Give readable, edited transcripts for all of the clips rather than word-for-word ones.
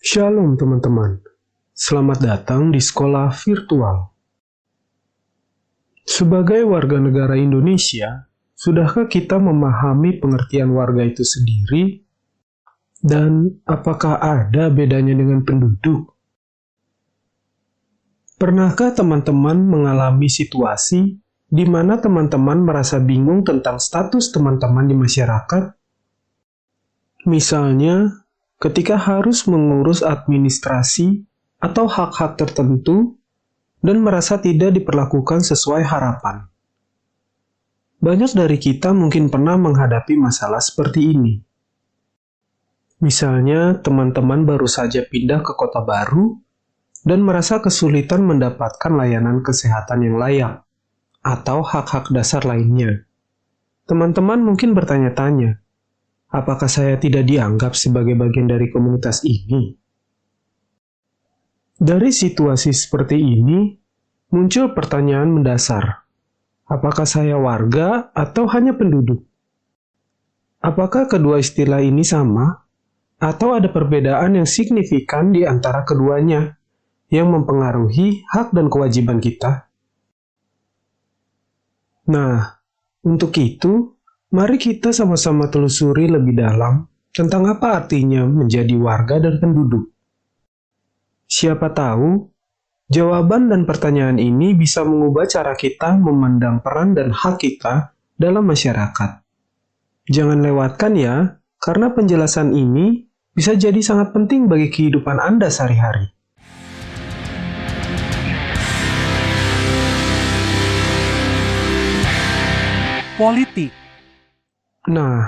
Shalom teman-teman, selamat datang di sekolah virtual. Sebagai warga negara Indonesia, sudahkah kita memahami pengertian warga itu sendiri? Dan apakah ada bedanya dengan penduduk? Pernahkah teman-teman mengalami situasi di mana teman-teman merasa bingung tentang status teman-teman di masyarakat? Misalnya, ketika harus mengurus administrasi atau hak-hak tertentu dan merasa tidak diperlakukan sesuai harapan. Banyak dari kita mungkin pernah menghadapi masalah seperti ini. Misalnya, teman-teman baru saja pindah ke kota baru dan merasa kesulitan mendapatkan layanan kesehatan yang layak atau hak-hak dasar lainnya. Teman-teman mungkin bertanya-tanya, apakah saya tidak dianggap sebagai bagian dari komunitas ini? Dari situasi seperti ini, muncul pertanyaan mendasar. Apakah saya warga atau hanya penduduk? Apakah kedua istilah ini sama? Atau ada perbedaan yang signifikan di antara keduanya yang mempengaruhi hak dan kewajiban kita? Nah, untuk itu, mari kita sama-sama telusuri lebih dalam tentang apa artinya menjadi warga dan penduduk. Siapa tahu, jawaban dan pertanyaan ini bisa mengubah cara kita memandang peran dan hak kita dalam masyarakat. Jangan lewatkan ya, karena penjelasan ini bisa jadi sangat penting bagi kehidupan Anda sehari-hari. Politik. Nah,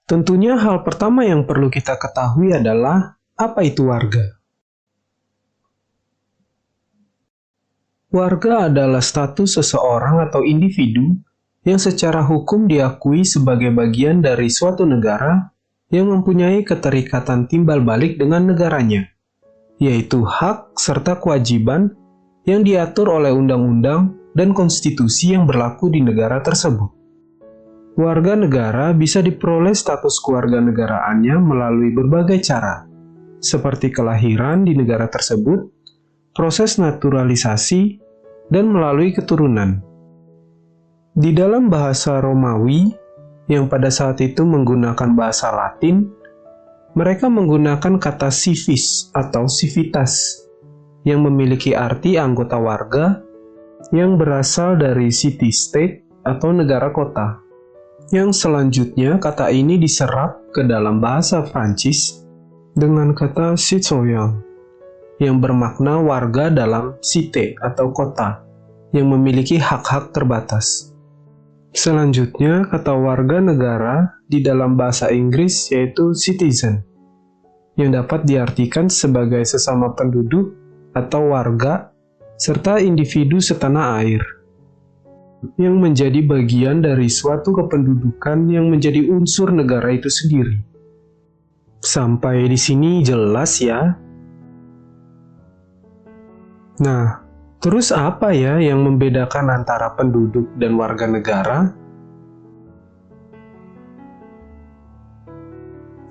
tentunya hal pertama yang perlu kita ketahui adalah apa itu warga. Warga adalah status seseorang atau individu yang secara hukum diakui sebagai bagian dari suatu negara yang mempunyai keterikatan timbal balik dengan negaranya, yaitu hak serta kewajiban yang diatur oleh undang-undang dan konstitusi yang berlaku di negara tersebut. Warga negara bisa diperoleh status kewarganegaraannya melalui berbagai cara, seperti kelahiran di negara tersebut, proses naturalisasi, dan melalui keturunan. Di dalam bahasa Romawi, yang pada saat itu menggunakan bahasa Latin, mereka menggunakan kata civis atau civitas, yang memiliki arti anggota warga yang berasal dari city-state atau negara kota. Yang selanjutnya kata ini diserap ke dalam bahasa Prancis dengan kata citoyen, yang bermakna warga dalam cité atau kota, yang memiliki hak-hak terbatas. Selanjutnya kata warga negara di dalam bahasa Inggris yaitu citizen, yang dapat diartikan sebagai sesama penduduk atau warga, serta individu setanah air, yang menjadi bagian dari suatu kependudukan yang menjadi unsur negara itu sendiri. Sampai di sini jelas ya? Nah, terus apa ya yang membedakan antara penduduk dan warga negara?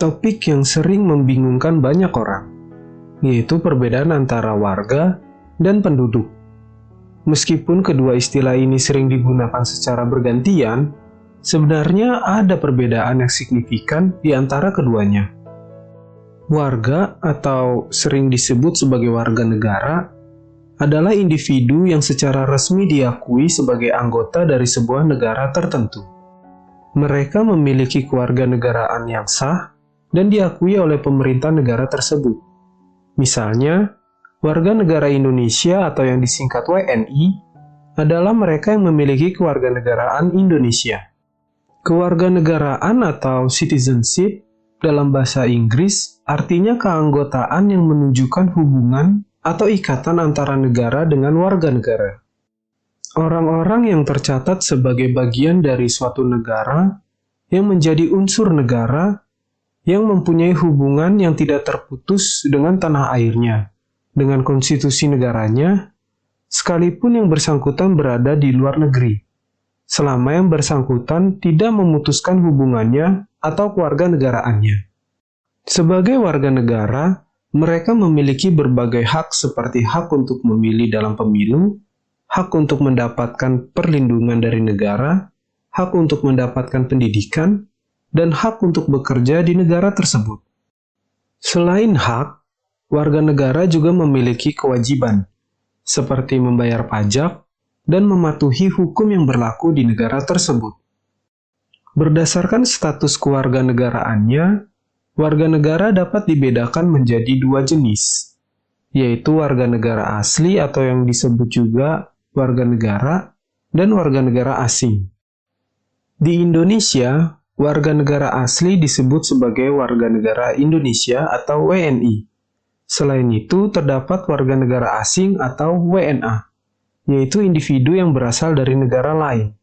Topik yang sering membingungkan banyak orang, yaitu perbedaan antara warga dan penduduk. Meskipun kedua istilah ini sering digunakan secara bergantian, sebenarnya ada perbedaan yang signifikan di antara keduanya. Warga atau sering disebut sebagai warga negara adalah individu yang secara resmi diakui sebagai anggota dari sebuah negara tertentu. Mereka memiliki kewarganegaraan yang sah dan diakui oleh pemerintah negara tersebut. Misalnya, warga negara Indonesia atau yang disingkat WNI adalah mereka yang memiliki kewarganegaraan Indonesia. Kewarganegaraan atau citizenship dalam bahasa Inggris artinya keanggotaan yang menunjukkan hubungan atau ikatan antara negara dengan warga negara. Orang-orang yang tercatat sebagai bagian dari suatu negara yang menjadi unsur negara yang mempunyai hubungan yang tidak terputus dengan tanah airnya, dengan konstitusi negaranya, sekalipun yang bersangkutan berada di luar negeri, selama yang bersangkutan tidak memutuskan hubungannya atau kewarganegaraannya. Sebagai warga negara, Mereka memiliki berbagai hak seperti hak untuk memilih dalam pemilu, hak untuk mendapatkan perlindungan dari negara, hak untuk mendapatkan pendidikan, dan hak untuk bekerja di negara tersebut. Selain hak, warga negara juga memiliki kewajiban, seperti membayar pajak dan mematuhi hukum yang berlaku di negara tersebut. Berdasarkan status kewarganegaraannya, warga negara dapat dibedakan menjadi dua jenis, yaitu warga negara asli atau yang disebut juga warga negara dan warga negara asing. Di Indonesia, warga negara asli disebut sebagai warga negara Indonesia atau WNI. Selain itu, terdapat warga negara asing atau WNA, yaitu individu yang berasal dari negara lain.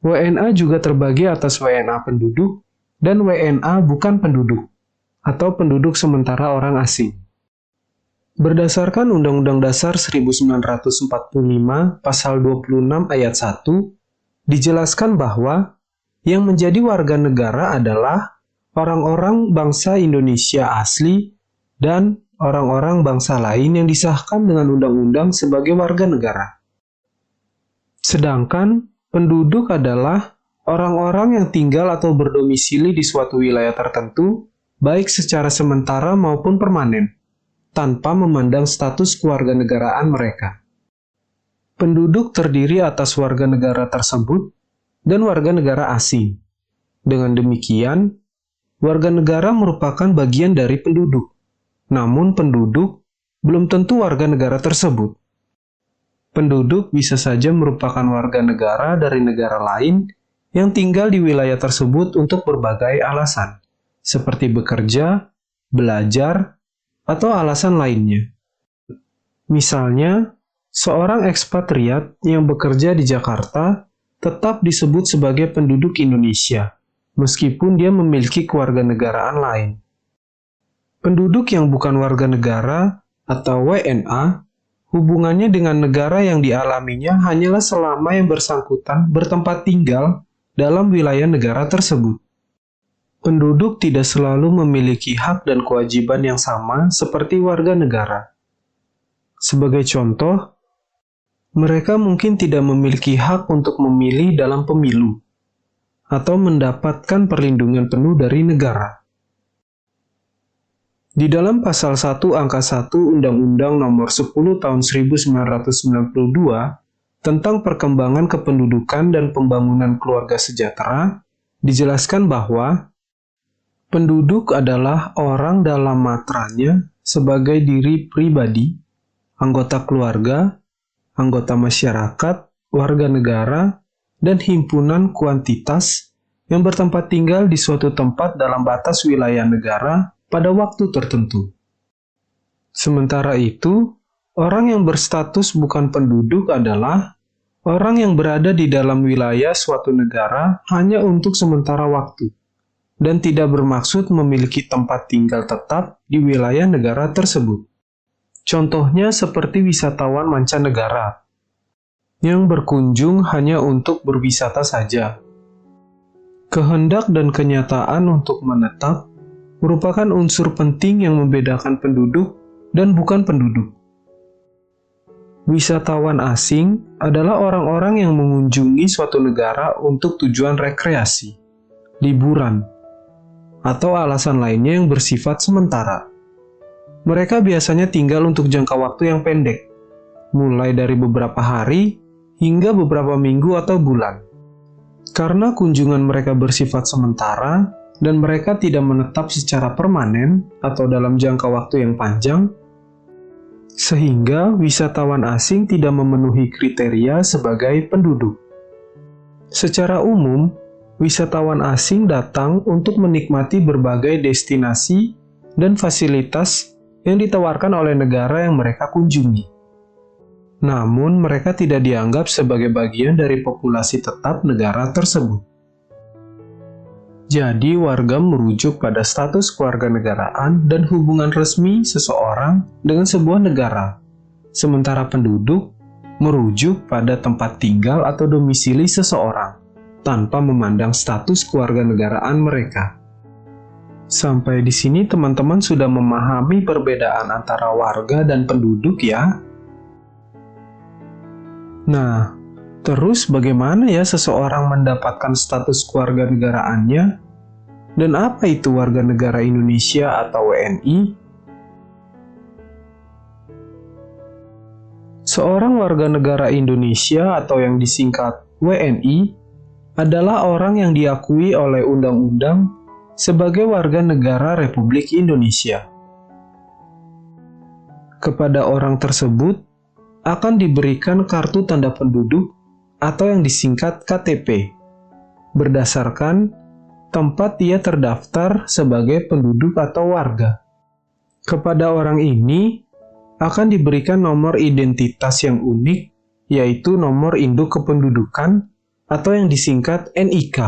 WNA juga terbagi atas WNA penduduk dan WNA bukan penduduk, atau penduduk sementara orang asing. Berdasarkan Undang-Undang Dasar 1945, Pasal 26 Ayat 1, dijelaskan bahwa yang menjadi warga negara adalah orang-orang bangsa Indonesia asli dan orang-orang bangsa lain yang disahkan dengan undang-undang sebagai warga negara. Sedangkan penduduk adalah orang-orang yang tinggal atau berdomisili di suatu wilayah tertentu, baik secara sementara maupun permanen, tanpa memandang status kewarganegaraan mereka. Penduduk terdiri atas warga negara tersebut dan warga negara asing. Dengan demikian, warga negara merupakan bagian dari penduduk. Namun penduduk belum tentu warga negara tersebut. Penduduk bisa saja merupakan warga negara dari negara lain yang tinggal di wilayah tersebut untuk berbagai alasan, seperti bekerja, belajar, atau alasan lainnya. Misalnya, seorang ekspatriat yang bekerja di Jakarta tetap disebut sebagai penduduk Indonesia, meskipun dia memiliki kewarganegaraan lain. Penduduk yang bukan warga negara atau WNA, hubungannya dengan negara yang dialaminya hanyalah selama yang bersangkutan bertempat tinggal dalam wilayah negara tersebut. Penduduk tidak selalu memiliki hak dan kewajiban yang sama seperti warga negara. Sebagai contoh, mereka mungkin tidak memiliki hak untuk memilih dalam pemilu atau mendapatkan perlindungan penuh dari negara. Di dalam Pasal 1 Angka 1 Undang-Undang Nomor 10 Tahun 1992 tentang Perkembangan Kependudukan dan Pembangunan Keluarga Sejahtera, dijelaskan bahwa penduduk adalah orang dalam matranya sebagai diri pribadi, anggota keluarga, anggota masyarakat, warga negara, dan himpunan kuantitas yang bertempat tinggal di suatu tempat dalam batas wilayah negara pada waktu tertentu. Sementara itu, orang yang berstatus bukan penduduk adalah orang yang berada di dalam wilayah suatu negara hanya untuk sementara waktu, dan tidak bermaksud memiliki tempat tinggal tetap di wilayah negara tersebut. Contohnya seperti wisatawan mancanegara yang berkunjung hanya untuk berwisata saja. Kehendak dan kenyataan untuk menetap merupakan unsur penting yang membedakan penduduk dan bukan penduduk. Wisatawan asing adalah orang-orang yang mengunjungi suatu negara untuk tujuan rekreasi, liburan, atau alasan lainnya yang bersifat sementara. Mereka biasanya tinggal untuk jangka waktu yang pendek, mulai dari beberapa hari hingga beberapa minggu atau bulan. Karena kunjungan mereka bersifat sementara dan mereka tidak menetap secara permanen atau dalam jangka waktu yang panjang, sehingga wisatawan asing tidak memenuhi kriteria sebagai penduduk. Secara umum, wisatawan asing datang untuk menikmati berbagai destinasi dan fasilitas yang ditawarkan oleh negara yang mereka kunjungi. Namun, mereka tidak dianggap sebagai bagian dari populasi tetap negara tersebut. Jadi, warga merujuk pada status kewarganegaraan dan hubungan resmi seseorang dengan sebuah negara, sementara penduduk merujuk pada tempat tinggal atau domisili seseorang, tanpa memandang status kewarganegaraan mereka. Sampai di sini teman-teman sudah memahami perbedaan antara warga dan penduduk ya? Nah, terus bagaimana ya seseorang mendapatkan status kewarganegaraannya? Dan apa itu warga negara Indonesia atau WNI? Seorang warga negara Indonesia atau yang disingkat WNI adalah orang yang diakui oleh undang-undang sebagai warga negara Republik Indonesia. Kepada orang tersebut akan diberikan kartu tanda penduduk atau yang disingkat KTP berdasarkan tempat dia terdaftar sebagai penduduk atau warga. Kepada orang ini akan diberikan nomor identitas yang unik, yaitu nomor induk kependudukan atau yang disingkat NIK,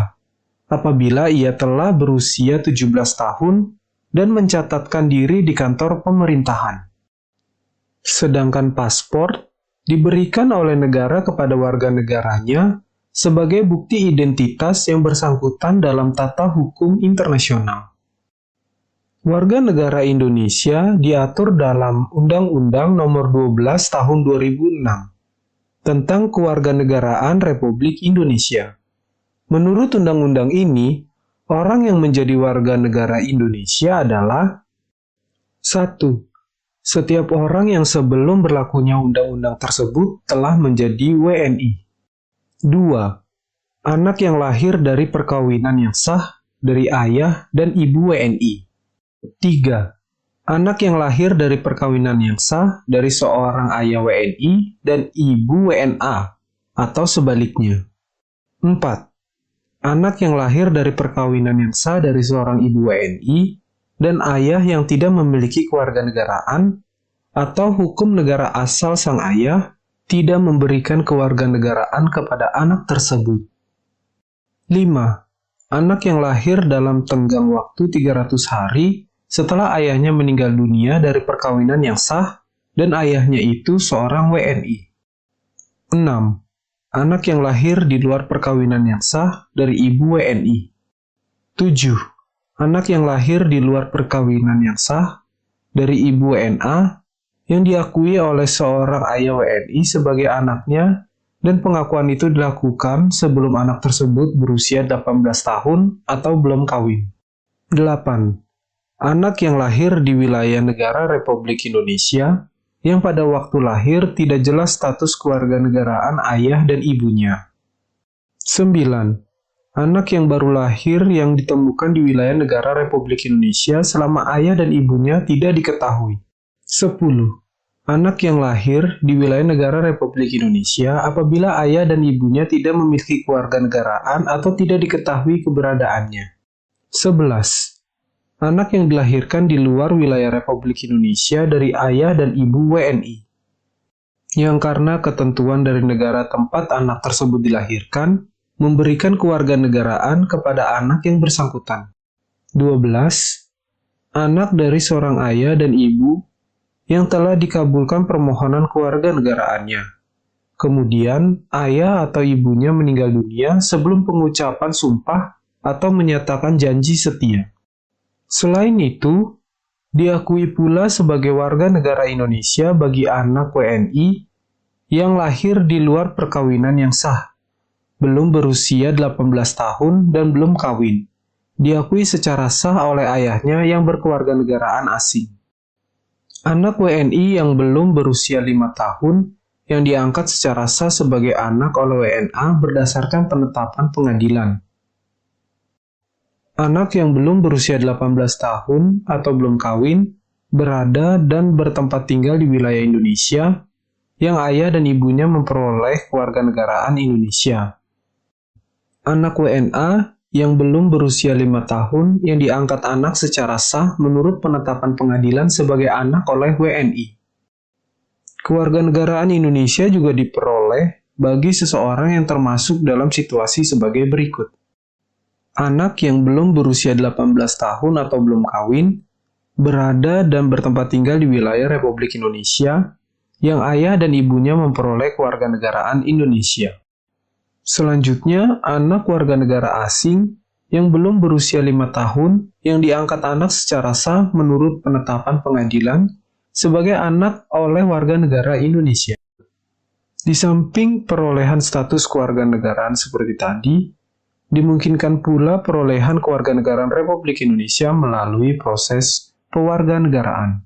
apabila ia telah berusia 17 tahun dan mencatatkan diri di kantor pemerintahan. Sedangkan paspor diberikan oleh negara kepada warga negaranya sebagai bukti identitas yang bersangkutan dalam tata hukum internasional. Warga negara Indonesia diatur dalam Undang-Undang Nomor 12 Tahun 2006 tentang Kewarganegaraan Republik Indonesia. Menurut undang-undang ini, orang yang menjadi warga negara Indonesia adalah 1. Setiap orang yang sebelum berlakunya undang-undang tersebut telah menjadi WNI. 2. Anak yang lahir dari perkawinan yang sah dari ayah dan ibu WNI. 3. Anak yang lahir dari perkawinan yang sah dari seorang ayah WNI dan ibu WNA, atau sebaliknya. 4. Anak yang lahir dari perkawinan yang sah dari seorang ibu WNI dan ayah yang tidak memiliki kewarganegaraan atau hukum negara asal sang ayah tidak memberikan kewarganegaraan kepada anak tersebut. 5. Anak yang lahir dalam tenggang waktu 300 hari setelah ayahnya meninggal dunia dari perkawinan yang sah dan ayahnya itu seorang WNI. 6. Anak yang lahir di luar perkawinan yang sah dari ibu WNI. 7. Anak yang lahir di luar perkawinan yang sah dari ibu WNA yang diakui oleh seorang ayah WNI sebagai anaknya dan pengakuan itu dilakukan sebelum anak tersebut berusia 18 tahun atau belum kawin. 8. Anak yang lahir di wilayah negara Republik Indonesia yang pada waktu lahir tidak jelas status kewarganegaraan ayah dan ibunya. 9. Anak yang baru lahir yang ditemukan di wilayah negara Republik Indonesia selama ayah dan ibunya tidak diketahui. 10. Anak yang lahir di wilayah negara Republik Indonesia apabila ayah dan ibunya tidak memiliki kewarganegaraan atau tidak diketahui keberadaannya. 11. Anak yang dilahirkan di luar wilayah Republik Indonesia dari ayah dan ibu WNI, yang karena ketentuan dari negara tempat anak tersebut dilahirkan, memberikan kewarganegaraan kepada anak yang bersangkutan. 12. Anak dari seorang ayah dan ibu yang telah dikabulkan permohonan kewarganegaraannya. Kemudian, ayah atau ibunya meninggal dunia sebelum pengucapan sumpah atau menyatakan janji setia. Selain itu, diakui pula sebagai warga negara Indonesia bagi anak WNI yang lahir di luar perkawinan yang sah, belum berusia 18 tahun dan belum kawin, diakui secara sah oleh ayahnya yang berkewarganegaraan asing. Anak WNI yang belum berusia 5 tahun yang diangkat secara sah sebagai anak oleh WNA berdasarkan penetapan pengadilan. Anak yang belum berusia 18 tahun atau belum kawin, berada dan bertempat tinggal di wilayah Indonesia, yang ayah dan ibunya memperoleh kewarganegaraan Indonesia. Anak WNA yang belum berusia 5 tahun yang diangkat anak secara sah menurut penetapan pengadilan sebagai anak oleh WNI. Kewarganegaraan Indonesia juga diperoleh bagi seseorang yang termasuk dalam situasi sebagai berikut. Anak yang belum berusia 18 tahun atau belum kawin, berada dan bertempat tinggal di wilayah Republik Indonesia, yang ayah dan ibunya memperoleh kewarganegaraan Indonesia. Selanjutnya, anak warga negara asing yang belum berusia 5 tahun yang diangkat anak secara sah menurut penetapan pengadilan sebagai anak oleh warga negara Indonesia. Di samping perolehan status kewarganegaraan seperti tadi, dimungkinkan pula perolehan kewarganegaraan Republik Indonesia melalui proses pewarganegaraan.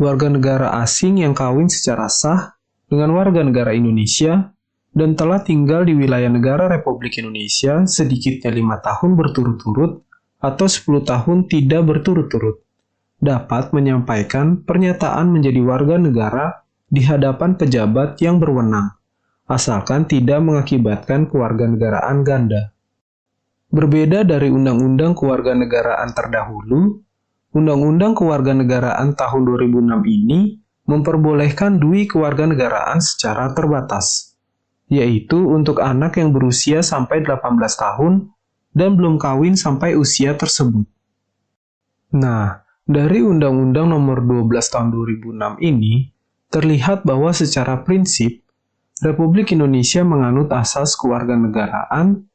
Warga negara asing yang kawin secara sah dengan warga negara Indonesia dan telah tinggal di wilayah negara Republik Indonesia sedikitnya 5 tahun berturut-turut atau 10 tahun tidak berturut-turut, dapat menyampaikan pernyataan menjadi warga negara di hadapan pejabat yang berwenang, asalkan tidak mengakibatkan kewarganegaraan ganda. Berbeda dari Undang-Undang Kewarganegaraan terdahulu, Undang-Undang Kewarganegaraan tahun 2006 ini memperbolehkan dui kewarganegaraan secara terbatas, yaitu untuk anak yang berusia sampai 18 tahun dan belum kawin sampai usia tersebut. Nah, dari Undang-Undang Nomor 12 Tahun 2006 ini, terlihat bahwa secara prinsip, Republik Indonesia menganut asas kewarganegaraan,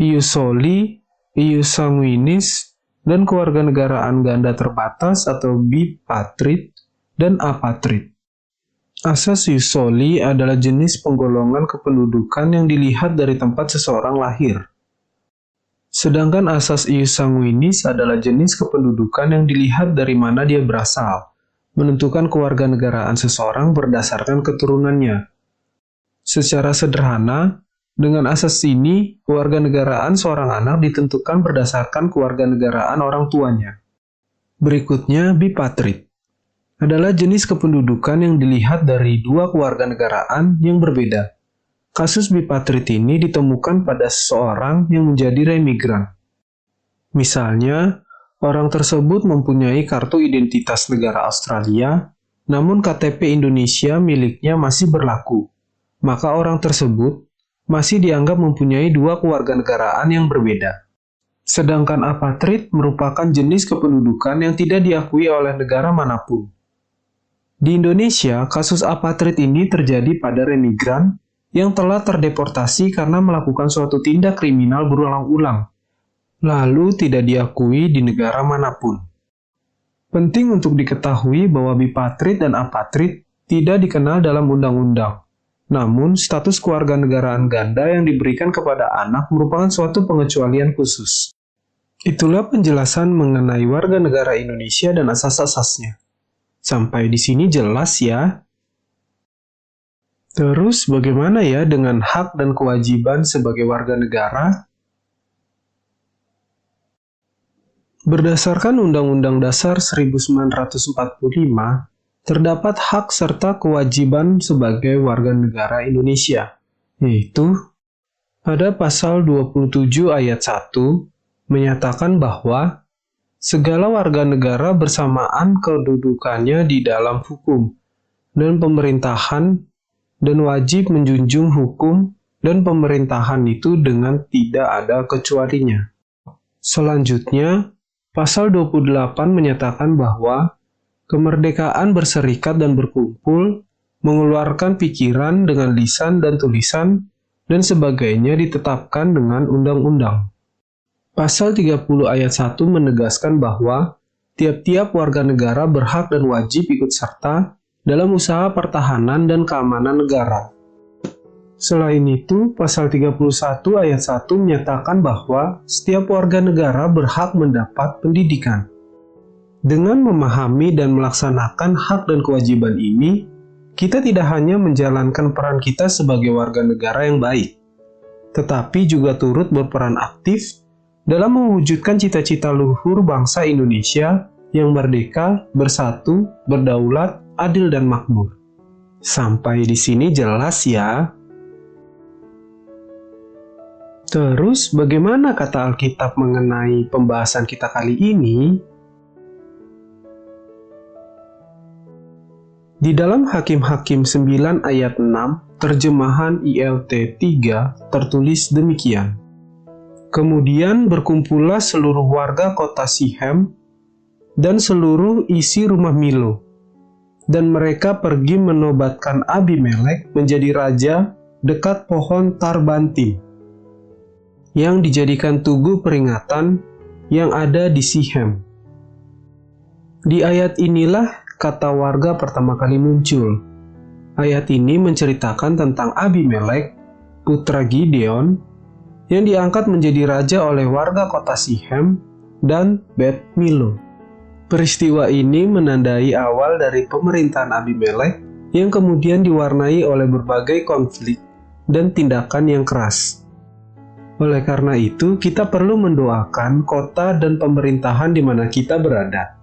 ius soli, ius sanguinis, dan kewarganegaraan ganda terbatas atau bipatrid dan apatrid. Asas ius soli adalah jenis penggolongan kependudukan yang dilihat dari tempat seseorang lahir. Sedangkan asas ius sanguinis adalah jenis kependudukan yang dilihat dari mana dia berasal, menentukan kewarganegaraan seseorang berdasarkan keturunannya. Secara sederhana, dengan asas ini, kewarganegaraan seorang anak ditentukan berdasarkan kewarganegaraan orang tuanya. Berikutnya, bipatrid adalah jenis kependudukan yang dilihat dari dua kewarganegaraan yang berbeda. Kasus bipatrid ini ditemukan pada seseorang yang menjadi remigran. Misalnya, orang tersebut mempunyai kartu identitas negara Australia, namun KTP Indonesia miliknya masih berlaku. Maka orang tersebut masih dianggap mempunyai dua kewarganegaraan yang berbeda. Sedangkan apatrid merupakan jenis kependudukan yang tidak diakui oleh negara manapun. Di Indonesia, kasus apatrid ini terjadi pada remigran yang telah terdeportasi karena melakukan suatu tindak kriminal berulang-ulang, lalu tidak diakui di negara manapun. Penting untuk diketahui bahwa bipatrid dan apatrid tidak dikenal dalam undang-undang. Namun, status kewarganegaraan ganda yang diberikan kepada anak merupakan suatu pengecualian khusus. Itulah penjelasan mengenai warga negara Indonesia dan asas-asasnya. Sampai di sini jelas ya? Terus bagaimana ya dengan hak dan kewajiban sebagai warga negara? Berdasarkan Undang-Undang Dasar 1945, terdapat hak serta kewajiban sebagai warga negara Indonesia, yaitu pada pasal 27 ayat 1 menyatakan bahwa segala warga negara bersamaan kedudukannya di dalam hukum dan pemerintahan dan wajib menjunjung hukum dan pemerintahan itu dengan tidak ada kecualinya. Selanjutnya, pasal 28 menyatakan bahwa kemerdekaan berserikat dan berkumpul, mengeluarkan pikiran dengan lisan dan tulisan, dan sebagainya ditetapkan dengan undang-undang. Pasal 30 ayat 1 menegaskan bahwa tiap-tiap warga negara berhak dan wajib ikut serta dalam usaha pertahanan dan keamanan negara. Selain itu, pasal 31 ayat 1 menyatakan bahwa setiap warga negara berhak mendapat pendidikan. Dengan memahami dan melaksanakan hak dan kewajiban ini, kita tidak hanya menjalankan peran kita sebagai warga negara yang baik, tetapi juga turut berperan aktif dalam mewujudkan cita-cita luhur bangsa Indonesia yang merdeka, bersatu, berdaulat, adil, dan makmur. Sampai di sini jelas ya? Terus, bagaimana kata Alkitab mengenai pembahasan kita kali ini? Di dalam Hakim-Hakim 9 ayat 6, terjemahan ILT 3 tertulis demikian. Kemudian berkumpullah seluruh warga kota Sihem dan seluruh isi rumah Milo, dan mereka pergi menobatkan Abimelek menjadi raja dekat pohon Tarbantim, yang dijadikan tugu peringatan yang ada di Sichem. Di ayat inilah kata warga pertama kali muncul. Ayat ini menceritakan tentang Abimelek, putra Gideon, yang diangkat menjadi raja oleh warga kota Sichem dan Bet Milo. Peristiwa ini menandai awal dari pemerintahan Abimelek yang kemudian diwarnai oleh berbagai konflik dan tindakan yang keras. Oleh karena itu, kita perlu mendoakan kota dan pemerintahan di mana kita berada.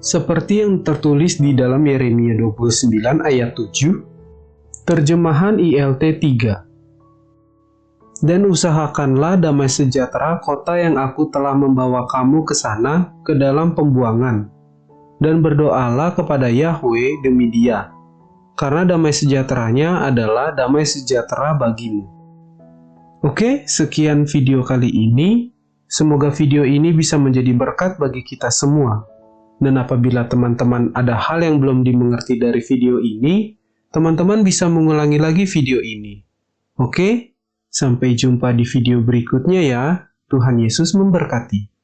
Seperti yang tertulis di dalam Yeremia 29 ayat 7, terjemahan ILT 3. Dan usahakanlah damai sejahtera kota yang aku telah membawa kamu ke sana ke dalam pembuangan. Dan berdoalah kepada Yahweh demi dia, karena damai sejahteranya adalah damai sejahtera bagimu. Oke, sekian video kali ini. Semoga video ini bisa menjadi berkat bagi kita semua. Dan apabila teman-teman ada hal yang belum dimengerti dari video ini, teman-teman bisa mengulangi lagi video ini. Oke, sampai jumpa di video berikutnya ya. Tuhan Yesus memberkati.